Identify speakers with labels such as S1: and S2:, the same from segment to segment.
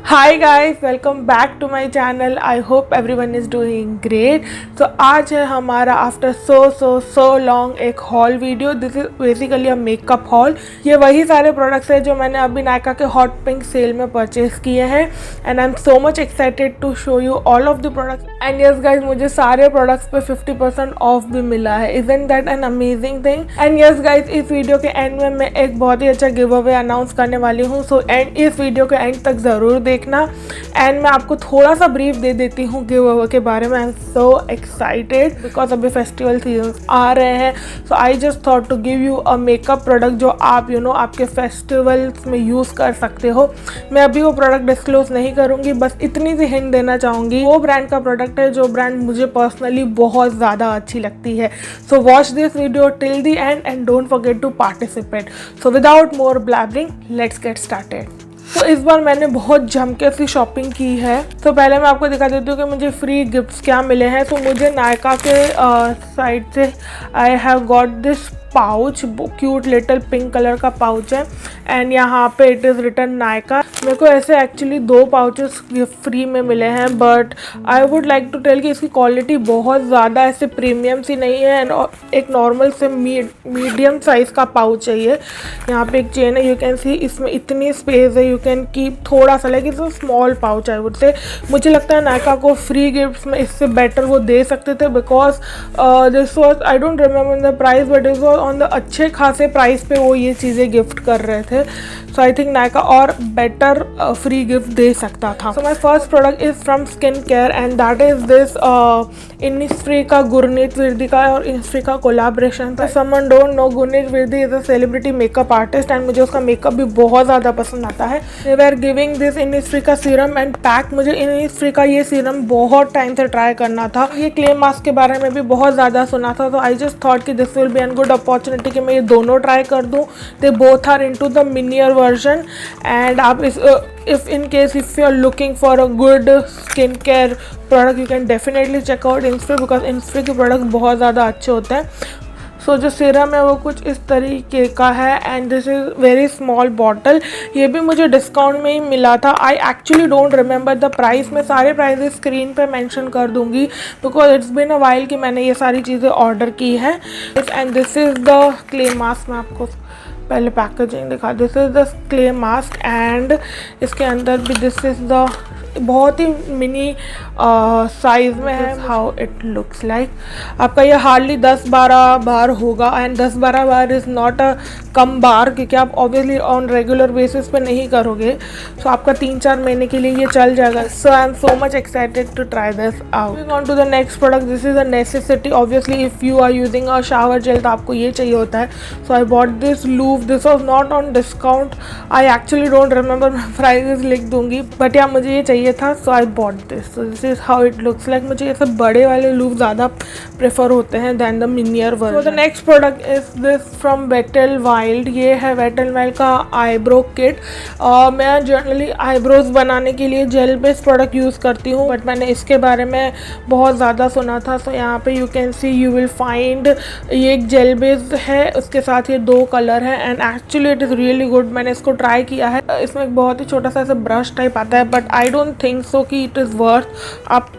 S1: Hi guys, welcome back to my channel. I hope everyone is doing great. तो आज है हमारा after so long एक haul video. This is basically a makeup haul. ये वही सारे प्रोडक्ट्स हैं जो मैंने अभी नायका के हॉट पिंक सेल में परचेज किए हैं and I am so much excited to show you all of the products. And yes guys, मुझे सारे प्रोडक्ट्स पे 50% ऑफ भी मिला है। Isn't that an amazing thing? And yes guys, इस वीडियो के एंड में मैं एक बहुत ही अच्छा गिव अवे अनाउंस करने वाली हूँ। सो एंड इस वीडियो के एंड तक ज़रूर देखना। एंड मैं आपको थोड़ा सा ब्रीफ दे देती हूँ गिव अवे के बारे में। I am so excited because अभी फेस्टिवल सीजन आ रहे हैं। So I just thought to give you a makeup product जो आप आपके फेस्टिवल्स में यूज़ कर सकते हो। मैं अभी वो प्रोडक्ट डिस्क्लोज नहीं करूँगी, बस इतनी सी हिंट देना चाहूँगी। वो ब्रांड का प्रोडक्ट है जो ब्रांड मुझे पर्सनली बहुत ज़्यादा अच्छी लगती है। So watch this video till the end and don't forget to participate. So without more blabbering, let's get started. तो इस बार मैंने बहुत झमके सी शॉपिंग की है। तो पहले मैं आपको दिखा देती हूँ कि मुझे फ्री गिफ्ट्स क्या मिले हैं। तो मुझे नायका के साइड से I have got this pouch, cute little pink colour का पाउच है एंड यहाँ पे इट इज़ रिटन नायका। मेरे को ऐसे एक्चुअली 2 पाउचेस फ्री में मिले हैं, but I would like to tell कि इसकी क्वालिटी बहुत ज़्यादा ऐसे प्रीमियम सी नहीं है एंड एक नॉर्मल से मीडियम साइज़ का पाउच है ये। यहाँ पे एक चेन है, यू कैन सी, इसमें इतनी स्पेस है, यू कैन कीप थोड़ा सा, like it's small pouch I would say. मुझे लगता है नायका को फ्री गिफ्ट्स में इससे बेटर वो दे सकते थे because this was, I don't remember the price, but it was on the अच्छे खासे प्राइस पे वो ये चीज़ें गिफ्ट कर रहे थे। सो आई थिंक नायका और बेटर फ्री गिफ्ट दे सकता था। So my first product is from skin care and that is this Innisfree का गुरनीत विर्दी का और इनिसफ्री का कोलैबोरेशन था। Someone don't know, Gurneet Virdi is a celebrity makeup artist and मुझे उसका मेकअप भी बहुत ज़्यादा पसंद आता है। They were giving this Innisfree का सीरम एंड पैक। मुझे इनिसफ्री का ये सीरम बहुत टाइम से ट्राई करना था। ये क्ले मास्क के बारे में भी बहुत ज़्यादा सुना था, तो आई जस्ट थॉट कि this will be an good opportunity कि मैं ये दोनों ट्राई कर दूँ। They both are into the minier version and आप इस if in case if you are looking for a good skin care product you can definitely check out Innisfree because Innisfree के product बहुत ज़्यादा अच्छे होते हैं। सो जो सीरम है वो कुछ इस तरीके का है and this is very small bottle. ये भी मुझे डिस्काउंट में ही मिला था। आई actually don't remember the price. मैं सारे प्राइजेस स्क्रीन पे मेंशन कर दूंगी because it's been a while कि मैंने ये सारी चीज़ें ऑर्डर की है। And this is the clay mask. मैं आपको पहले पैकेजिंग दिखा। This is the clay mask and इसके अंदर भी दिस इज़ द बहुत ही मिनी साइज़ में है। How it looks like. आपका ये हार्डली 10-12 बार होगा एंड 10-12 बार इज़ नॉट अ कम बार, क्योंकि आप ऑब्वियसली ऑन रेगुलर बेसिस पे नहीं करोगे। सो आपका 3-4 महीने के लिए ये चल जाएगा। So I am so much excited to try this out. Moving on to the next product, this is a necessity. Obviously if you are using a shower gel तो आपको ये चाहिए होता है। So I bought this loofah. This was not on discount. I actually don't remember, मैं prices लिख दूंगी, but yeah मुझे ये चाहिए था। So I bought this. So this is how it looks like. मुझे ये सब बड़े वाले लूव ज़्यादा प्रेफर होते हैं than the minier version. So the next product is this from Wet n Wild. ये है वेट एल वाइल्ड का आईब्रो किट। मैं जनरली आईब्रोज बनाने के लिए जेल बेस्ड प्रोडक्ट यूज़ करती हूँ, बट मैंने इसके बारे में बहुत ज़्यादा सुना था। सो यहाँ पे you can C, you will find ये एक जेल बेस्ड है, उसके साथ ये 2 कलर है and actually it is really good. मैंने इसको ट्राई किया है। इसमें एक बहुत ही छोटा सा ऐसा ब्रश टाइप आता है, but I don't think so कि इट इज़ वर्थ। आप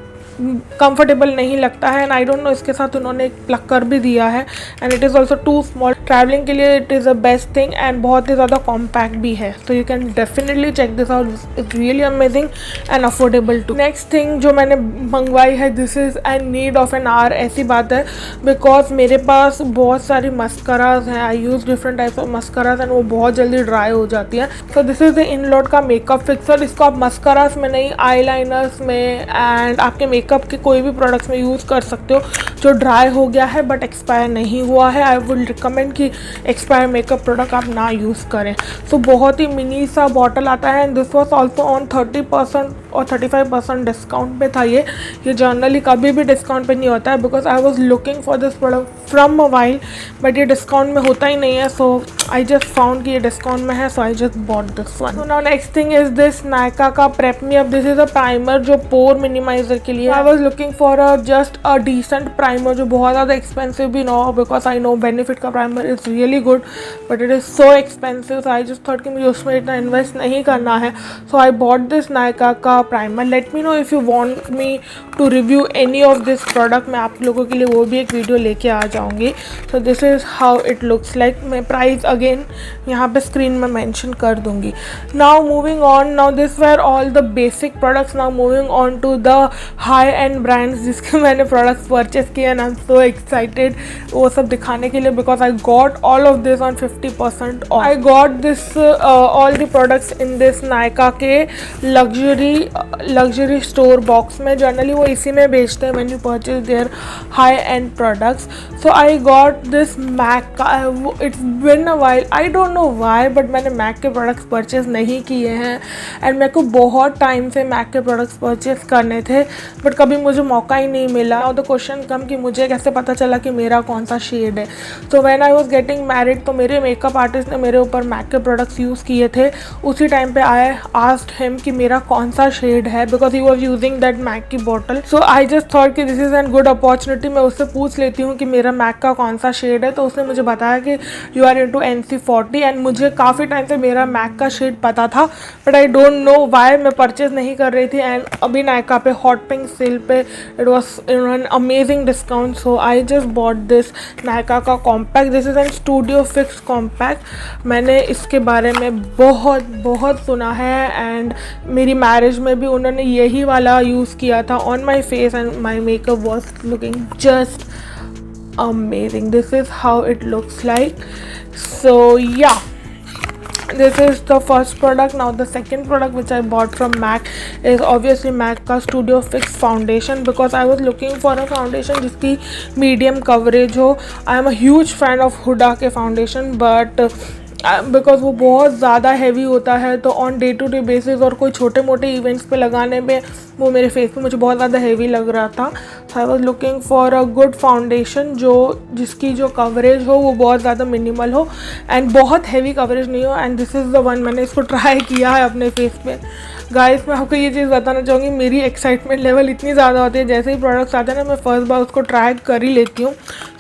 S1: कंफर्टेबल नहीं लगता है एंड आई डोंट नो, इसके साथ उन्होंने एक प्लकर भी दिया है and it is also too small. Travelling के लिए it is a best thing and बहुत ही ज़्यादा कॉम्पैक्ट भी है। तो you can definitely check this out. It's really amazing and affordable too. Next thing जो मैंने मंगवाई है, this is an need of an hour. ऐसी बात है बिकॉज मेरे पास बहुत सारी मस्कराज हैं। I use different types of mascaras and वो बहुत जल्दी ड्राई हो जाती है। So this is the Inlot का मेकअप फिक्सर। इसको आप मस्कराज में नहीं, आई लाइनर्स में एंड आपके मेकअप के कोई भी प्रोडक्ट्स में यूज़ कर सकते हो जो ड्राई हो गया है बट एक्सपायर नहीं हुआ है। आई वुड रिकमेंड कि एक्सपायर मेकअप प्रोडक्ट आप ना यूज़ करें। सो बहुत ही मिनी सा बॉटल आता है and this was also on 30% और 35% डिस्काउंट पे था। ये जनरली कभी भी डिस्काउंट पे नहीं होता है because I was looking for this product from a while, but ये डिस्काउंट में होता ही नहीं है। सो आई जस्ट फाउंड कि ये डिस्काउंट में है, so I just bought this one. So now next thing is this Nykaa का prep me up. This is a primer जो पोर मिनिमाइजर के लिए. I was looking for just a decent primer जो बहुत ज़्यादा एक्सपेंसिव भी ना हो, बिकॉज आई नो बेनिफिट का primer is really good but it is so expensive. So I just thought कि मुझे उसमें इतना इन्वेस्ट नहीं करना है. So I bought this Nykaa का primer. Let me know if you want me to review any of this product. मैं आप लोगों के लिए वो भी एक वीडियो लेके आ जाऊँगी. So this is how it looks like. मैं प्राइस अगेन यहाँ पे स्क्रीन में मेंशन कर दूँगी. Now moving on. Now this were all the basic products. Now moving on to the high end brands जिसके मैंने प्रोडक्ट्स परचेस किए and I am so excited वो सब दिखाने के लिए because I got all of this on 50% off. I got this all the products in this Nykaa के luxury store box में. जनरली वो इसी में बेचते हैं when you purchase their high end products. So I got this MAC का. It's been a while, I don't know why, but मैंने MAC के प्रोडक्ट्स परचेज नहीं किए हैं एंड मेरे को बहुत टाइम से मैक के प्रोडक्ट्स परचेज करने थे बट कभी मुझे मौका ही नहीं मिला. नाउ द क्वेश्चन कम कि मुझे कैसे पता चला कि मेरा कौन सा शेड है. So when I was getting married तो मेरे मेकअप आर्टिस्ट ने मेरे ऊपर मैक के प्रोडक्ट्स यूज़ किए थे. उसी टाइम पे आई आस्क्ड हिम कि मेरा कौन सा शेड है because he was using that MAC की bottle. So I just thought कि this is an good opportunity. मैं उससे पूछ लेती हूँ कि मेरा मैक का कौन सा शेड है. तो उसने मुझे बताया कि you are into NC40 and मुझे काफ़ी टाइम से मेरा मैक का शेड पता था but I don't know why मैं परचेज नहीं कर रही थी. एंड अभी नायका पे हॉट पिंक सेल पे it was an amazing discount. So I just bought this Nykaa का compact. This is an studio fix compact. मैंने इसके बारे में बहुत सुना है एंड मेरी मैरिज में भी उन्होंने यही वाला यूज़ किया था on my face and my makeup was looking just amazing. This is how it looks like. So yeah, this is the first product. Now the second product which I bought from MAC is obviously MAC का Studio Fix foundation because I was looking for a foundation जिसकी medium coverage हो. I am a huge fan of Huda के foundation but because वो बहुत ज़्यादा heavy होता है तो on day to day basis और कोई छोटे मोटे इवेंट्स पे लगाने में वो मेरे फेस पे मुझे बहुत ज़्यादा हैवी लग रहा था. So I was looking for a good foundation जिसकी जो कवरेज हो वो बहुत ज़्यादा मिनिमल हो एंड बहुत हैवी कवरेज नहीं हो. And this is the one. मैंने इसको ट्राई किया है अपने फेस पे. गाइस मैं आपको ये चीज़ बताना चाहूँगी, मेरी एक्साइटमेंट लेवल इतनी ज़्यादा होती है जैसे ही प्रोडक्ट्स आते हैं ना मैं फर्स्ट बार उसको ट्राई कर ही लेती हूँ.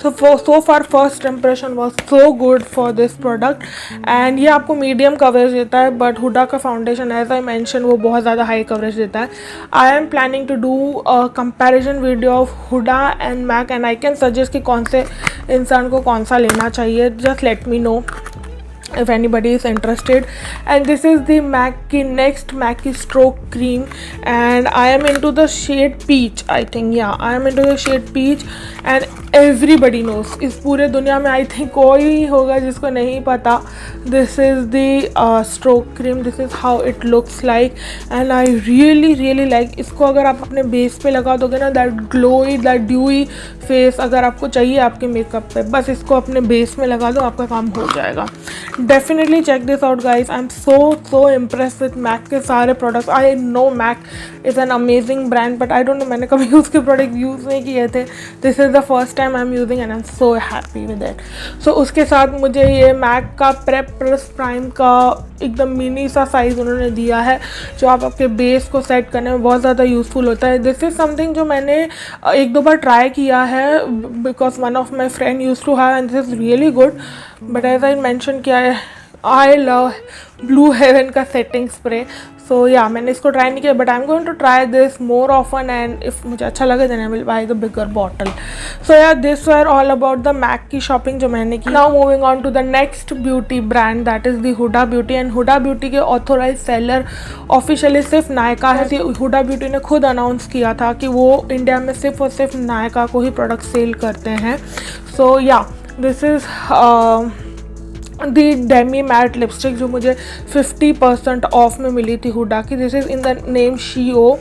S1: So far first impression was so good for this product and ये आपको मीडियम कवरेज देता है बट हुडा का फाउंडेशन एज आई मेंशन वो बहुत ज़्यादा हाई कवरेज देता है. I am planning to do a comparison video of Huda and Mac and I can suggest कि कौन से इंसान को कौन सा लेना चाहिए. Just let me know if anybody is interested. And this is the MAC की next MAC की stroke cream and I am into the shade peach. I think yeah I am into the shade peach and everybody knows. इस पूरे दुनिया में I think कोई होगा जिसको नहीं पता. This is the stroke cream. This is how it looks like and I really like. इसको अगर आप अपने बेस पे लगा दोगे ना that glowy that dewy face अगर आपको चाहिए आपके मेकअप पे, बस इसको अपने बेस में लगा दो आपका काम हो जाएगा. Definitely check this out guys. I'm so impressed with MAC के सारे products. I know MAC is an amazing brand but I don't know मैंने कभी उसके प्रोडक्ट यूज़ नहीं किए थे. This is the first time I'm using and I'm so happy with it. So उसके साथ मुझे ये MAC का Prep Plus Prime का एकदम मिनी सा साइज़ उन्होंने दिया है जो आप आपके बेस को सेट करने में बहुत ज़्यादा यूज़फुल होता है. दिस इज़ समथिंग जो मैंने एक दो बार ट्राई किया है because one of my friend use to have and this is really good but as I mention किया है आई लव ब्लू हेवन का सेटिंग स्प्रे. सो या मैंने इसको ट्राई नहीं किया but I am going to try this more often and if मुझे अच्छा लगे then I will buy the bigger bottle. So yeah this were all about the MAC की shopping जो मैंने की. Now moving on to the next beauty brand that is the Huda Beauty and Huda Beauty के authorise seller officially सिर्फ नायका है. Hooda beauty ने खुद announce किया था कि वो इंडिया में सिर्फ और सिर्फ नायका को ही प्रोडक्ट सेल करते हैं. So yeah this is the Demi Matte lipstick जो मुझे 50% ऑफ में मिली थी हुडा की. This is in the name शीओ.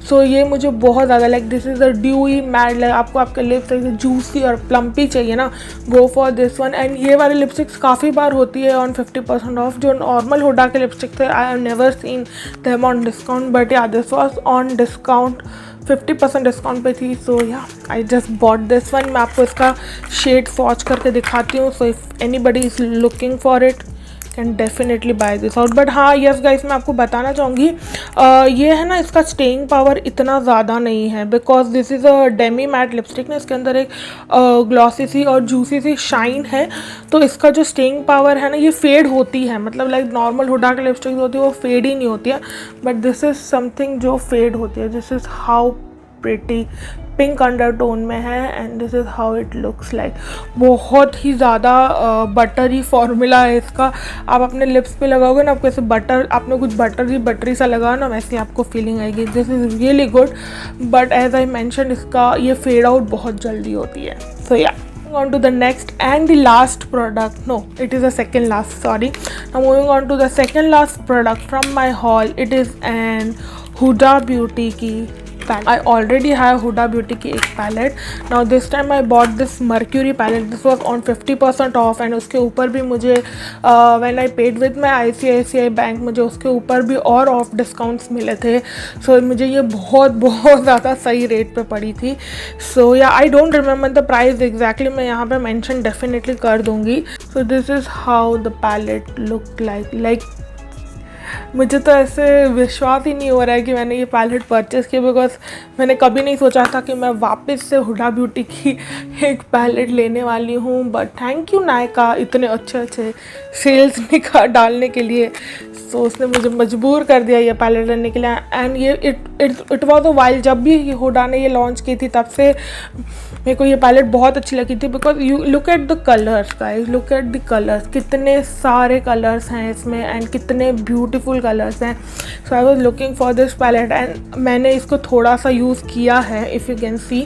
S1: सो ये मुझे बहुत ज़्यादा like this is a dewy matte. Like आपको आपके लिप्स जूसी और प्लम्पी चाहिए ना, go for this one. And ये वाली लिपस्टिक्स काफ़ी बार होती है ऑन 50% ऑफ. जो नॉर्मल हुडा के लिपस्टिक थे I have never seen them on discount but yeah this was on discount 50% discount पे थी। So yeah I just bought this one. मैं आपको इसका शेड स्वॉच करके दिखाती हूँ। So if anybody is looking for it can definitely buy this out. But हाँ yes guys, मैं आपको बताना चाहूँगी ये है ना, इसका स्टेइंग पावर इतना ज़्यादा नहीं है because this is a Demi Matte lipstick ना। इसके अंदर एक ग्लॉसी सी और जूसी सी शाइन है, तो इसका जो स्टेइंग पावर है ना, ये फेड होती है। मतलब लाइक नॉर्मल हुडा की लिपस्टिक होती है वो फेड ही नहीं होती है, बट दिस इज़ समथिंग जो फेड होती है। This is how pretty, pink undertone में है and this is how it looks like. बहुत ही ज़्यादा बटरी फॉर्मूला है इसका। आप अपने लिप्स पे लगाओगे ना, आपको ऐसे बटर, आपने कुछ बटरी सा लगा ना, वैसे आपको फीलिंग आएगी। This is really good, but as I mention इसका ये फेड आउट बहुत जल्दी होती है। सो या on to the next and the last product. No, it is the second last, sorry. Now moving on to the second last product from my haul. It is an Huda Beauty की palette. I already have Huda Beauty की एक palette. Now this time I bought this Mercury palette. This was on 50% off and उसके ऊपर भी मुझे when I paid with my ICICI bank मुझे उसके ऊपर भी और ऑफ डिस्काउंट्स मिले थे। सो मुझे ये बहुत ज़्यादा सही रेट पे पड़ी थी। So yeah I don't remember the price exactly, मैं यहाँ पे मेंशन डेफिनेटली कर दूँगी। So this is how the palette look like मुझे तो ऐसे विश्वास ही नहीं हो रहा है कि मैंने ये पैलेट परचेज़ की, बिकॉज मैंने कभी नहीं सोचा था कि मैं वापस से हुडा ब्यूटी की एक पैलेट लेने वाली हूँ। बट थैंक यू नायका इतने अच्छे सेल्स डालने के लिए। सो उसने मुझे मजबूर कर दिया ये पैलेट लेने के लिए। एंड ये इट वॉज अ वाइल, जब भी हुडा ने ये लॉन्च की थी तब से मेरे को ये पैलेट बहुत अच्छी लगी थी। Because you look at the colours guys, look at the colours, कितने सारे कलर्स हैं इसमें एंड कितने ब्यूटीफुल कलर्स हैं। So I was looking for this palette and मैंने इसको थोड़ा सा यूज़ किया है, if you can see,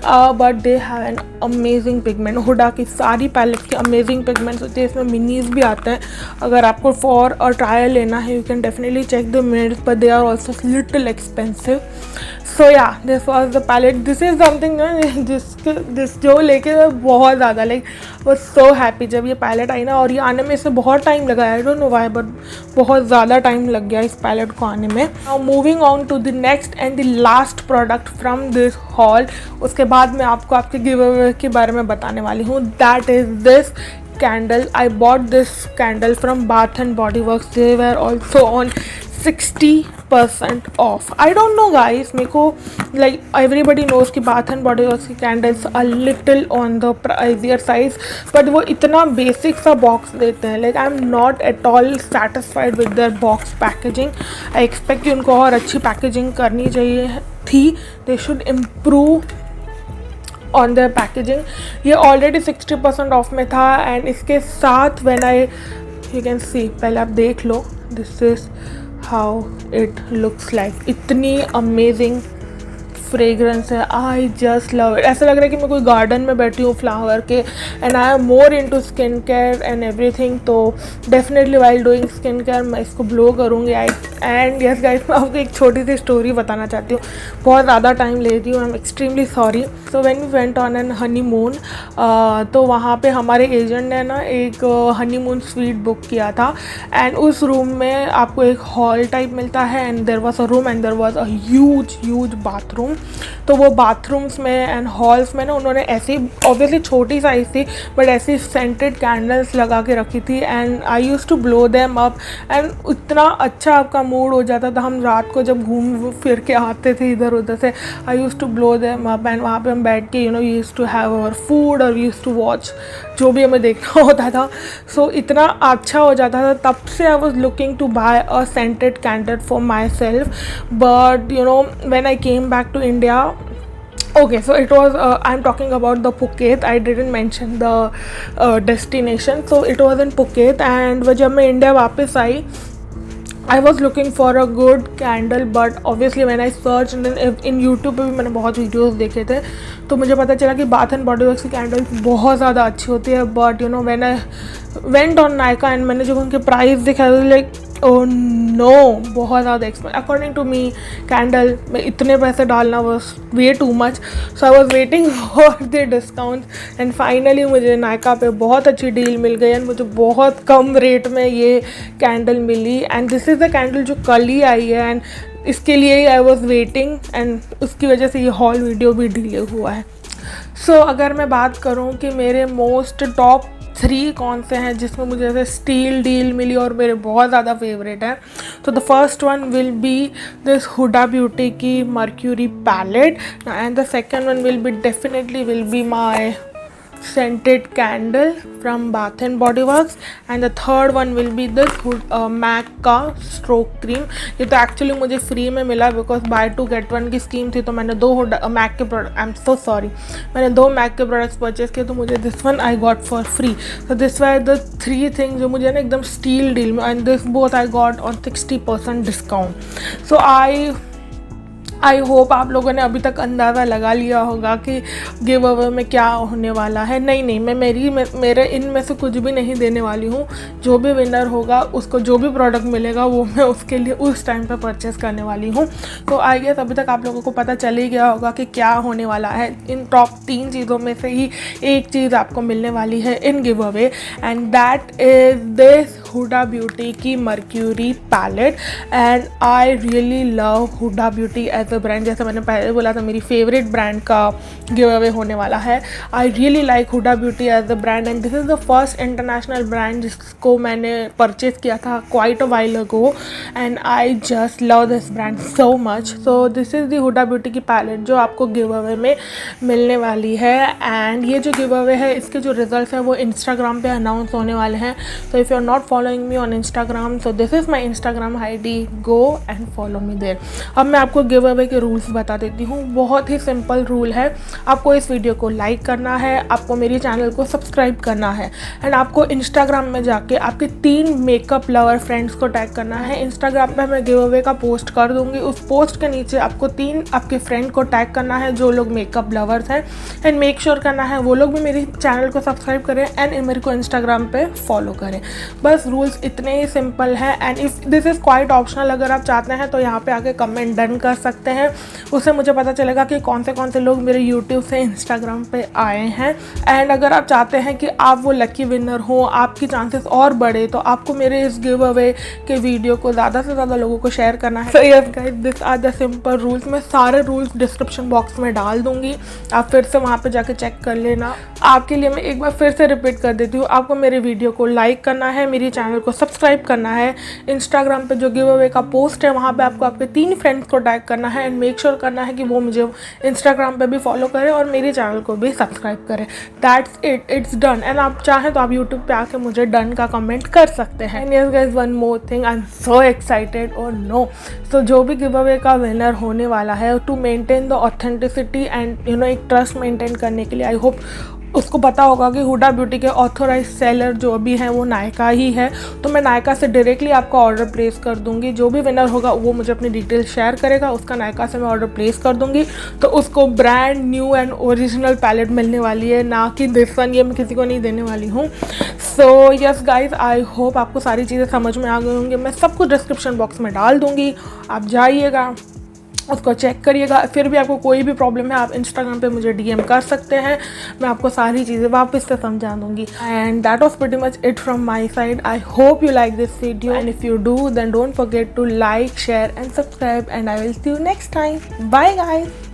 S1: but they have an amazing pigment. Huda की सारी पैलेट की अमेजिंग पिगमेंट्स होती है। इसमें मिनीज भी आते हैं, अगर आपको फॉर और ट्रायल लेना है you can definitely check the minis, but they are also little expensive. So yeah this was the palette. This is something जिस जो लेके बहुत ज़्यादा लाइक वॉज सो हैप्पी जब ये पैलेट आई ना। और ये आने में इसमें बहुत टाइम लगा, आई डोंट नो व्हाई, बट बहुत ज़्यादा टाइम लग गया इस पैलेट को आने में। Now moving on to the next and the last product from this haul. उसके बाद मैं आपको आपके गिव अवे के बारे में बताने वाली हूँ। That is this candle. I bought this candle from Bath and Body Works. They were also on 60% off. I don't know guys, मेरे को like everybody knows कि Bath and Body Works की candles are little on the pricier size, but वो इतना basic सा box देते हैं। like I'm not at all satisfied with their box packaging. I expect कि उनको और अच्छी packaging करनी चाहिए थी। They should improve on the packaging. ये ऑलरेडी 60% ऑफ में था एंड इसके साथ when I you can see, पहले आप देख लो, this is how it looks like. इतनी अमेजिंग फ्रेग्रेंस है, आई जस्ट लव इट। ऐसा लग रहा है कि मैं कोई गार्डन में बैठी हूँ फ्लावर के। And I am more into skin care and everything, तो definitely while doing skin care मैं इसको ब्लो करूँगी। एंड यस गाइस, मैं आपको एक छोटी सी स्टोरी बताना चाहती हूँ, बहुत ज़्यादा टाइम लेती हूँ, I am extremely sorry. So when we went on an honeymoon, तो वहाँ पे हमारे एजेंट ने ना एक हनीमून स्वीट बुक किया था एंड उस रूम में आपको एक हॉल टाइप मिलता है and there was a room and there was a huge bathroom. तो वो बाथरूम्स में एंड हॉल्स में ना उन्होंने ऐसी ऑब्वियसली छोटी साइज़ थी बट ऐसी सेंटेड कैंडल्स लगा के रखी थी and I use to blow them up and इतना अच्छा आपका मूड हो जाता था। हम रात को जब घूम फिर के आते थे इधर उधर से, I use to blow them up and वहाँ पे हम बैठ के use to have our food और यूज़ टू वॉच जो भी हमें देखना होता था। सो इतना अच्छा हो जाता था। तब से I was looking to buy a scented candle for myself, but when I came back to India. Okay, so it was I'm talking about the Phuket. I didn't mention the destination. So it was in Phuket and जब मैं India वापस आई, I was looking for a good candle, but obviously when I searched in YouTube पे भी मैंने बहुत videos देखे थे, तो मुझे पता चला कि बाथ एंड बॉडी वर्क्स की कैंडल्स बहुत ज़्यादा अच्छी होती है। But when I went on Nykaa and मैंने जब उनके प्राइस देखा, लाइक ओह नो, बहुत ज़्यादा expensive. According to me candle में इतने पैसे डालना was way too much. So I was waiting for the discount and finally मुझे नायका पे बहुत अच्छी डील मिल गई एंड मुझे बहुत कम रेट में ये कैंडल मिली। And this is the candle जो कल ही आई है एंड इसके लिए ही आई वॉज वेटिंग एंड उसकी वजह से ये हॉल वीडियो भी डिले हुआ है। सो अगर मैं बात करूँ कि मेरे मोस्ट टॉप 3 कौन से हैं जिसमें मुझे ऐसे स्टील डील मिली और मेरे बहुत ज़्यादा फेवरेट हैं, तो the first one will be this Huda Beauty की Mercury palette and the second one will be definitely will be my scented candle from Bath and Body Works and the third one will be this MAC का stroke cream। ये तो actually मुझे free में मिला because by 2 get 1 की scheme थी, तो मैंने 2 MAC के product, I am so sorry, मैंने 2 MAC के प्रोडक्ट्स परचेज किए, तो मुझे this one I got for free. तो दिस वर द 3 थिंग्स जो मुझे ना एकदम स्टील डील में, and this both I got on 60% discount. So I hope आप लोगों ने अभी तक अंदाज़ा लगा लिया होगा कि गिव अवे में क्या होने वाला है। नहीं, मैं मेरे इनमें से कुछ भी नहीं देने वाली हूँ। जो भी विनर होगा उसको जो भी प्रोडक्ट मिलेगा वो मैं उसके लिए उस टाइम पे परचेज़ करने वाली हूँ। तो आई गेस अभी तक आप लोगों को पता चल ही गया होगा कि क्या होने वाला है। इन टॉप 3 चीज़ों में से ही एक चीज़ आपको मिलने वाली है in giveaway, and that is this Huda Beauty की Mercury palette. And I really love Huda Beauty as a brand. जैसे मैंने पहले बोला था, मेरी फेवरेट ब्रांड का गिव अवे होने वाला है। I really like Huda Beauty as a brand and this is the first international brand जिसको मैंने परचेज़ किया था quite a while ago, and I just love this brand so much. So this is the Huda Beauty की palette जो आपको give away में मिलने वाली है। एंड ये जो गिव अवे है इसके जो रिजल्ट्स हैं वो इंस्टाग्राम पे अनाउंस होने वाले हैं। So if you are not following me on Instagram, so this is my Instagram ID, go and follow me there. अब मैं आपको गिव अवे के रूल्स बता देती हूँ। बहुत ही सिंपल रूल है, आपको इस वीडियो को लाइक करना है, आपको मेरी चैनल को सब्सक्राइब करना है, एंड आपको इंस्टाग्राम में जाके आपके 3 मेकअप लवर फ्रेंड्स को टैग करना है। इंस्टाग्राम पे मैं गिव अवे का पोस्ट कर दूँगी, उस पोस्ट के नीचे आपको 3 आपके फ्रेंड को टैग करना है जो लोग मेकअप लवर्स हैं, एंड मेक श्योर करना है वो लोग भी मेरी चैनल को सब्सक्राइब करें एंड मेरे को इंस्टाग्राम पे फॉलो करें। बस रूल्स इतने ही सिंपल हैं। And if this is quite optional, अगर आप चाहते हैं तो यहाँ पे आके कमेंट डन कर सकते हैं, उससे मुझे पता चलेगा कि कौन से लोग मेरे यूट्यूब से इंस्टाग्राम पे आए हैं। एंड अगर आप चाहते हैं कि आप वो लकी विनर हो, आपकी चांसेस और बढ़े, तो आपको मेरे इस गिव अवे के वीडियो को ज़्यादा से ज़्यादा लोगों को शेयर करना है। So yes guys, this are the simple rules. मैं सारे रूल्स डिस्क्रिप्शन बॉक्स में डाल दूँगी, आप फिर से वहाँ पर जाके चेक कर लेना। आपके लिए मैं एक बार फिर से रिपीट कर देती हूँ, आपको मेरे वीडियो को लाइक करना है, मेरी चैनल को सब्सक्राइब करना है, इंस्टाग्राम पे जो गिव अवे का पोस्ट है वहाँ पे आपको आपके 3 फ्रेंड्स को टैग करना है, एंड मेक श्योर करना है कि वो मुझे इंस्टाग्राम पे भी फॉलो करें और मेरे चैनल को भी सब्सक्राइब करें। That's it, it's done. And आप चाहें तो आप यूट्यूब पे आके मुझे डन का कमेंट कर सकते हैं। And yes guys, one more thing, I am so excited और नो। सो जो भी गिव अवे का विनर होने वाला है, to maintain the authenticity and एक ट्रस्ट मेंटेन करने के लिए, आई होप उसको पता होगा कि हुडा ब्यूटी के ऑथोराइज सेलर जो भी हैं वो नायका ही है, तो मैं नायका से डायरेक्टली आपका ऑर्डर प्लेस कर दूंगी। जो भी विनर होगा वो मुझे अपनी डिटेल शेयर करेगा, उसका नायका से मैं ऑर्डर प्लेस कर दूंगी, तो उसको brand new and original palette मिलने वाली है, ना कि दिस वन। ये मैं किसी को नहीं देने वाली हूँ। So yes guys, I hope आपको सारी चीज़ें समझ में आ गई होंगी। मैं सब कुछ डिस्क्रिप्शन बॉक्स में डाल दूँगी, आप जाइएगा, उसको चेक करिएगा। फिर भी आपको कोई भी प्रॉब्लम है आप इंस्टाग्राम पे मुझे DM कर सकते हैं, मैं आपको सारी चीज़ें वापस से समझा दूँगी। And that was pretty much it from my side. I hope you like this video, and if you do then don't forget to like, share and subscribe, and I will see you next time. Bye guys.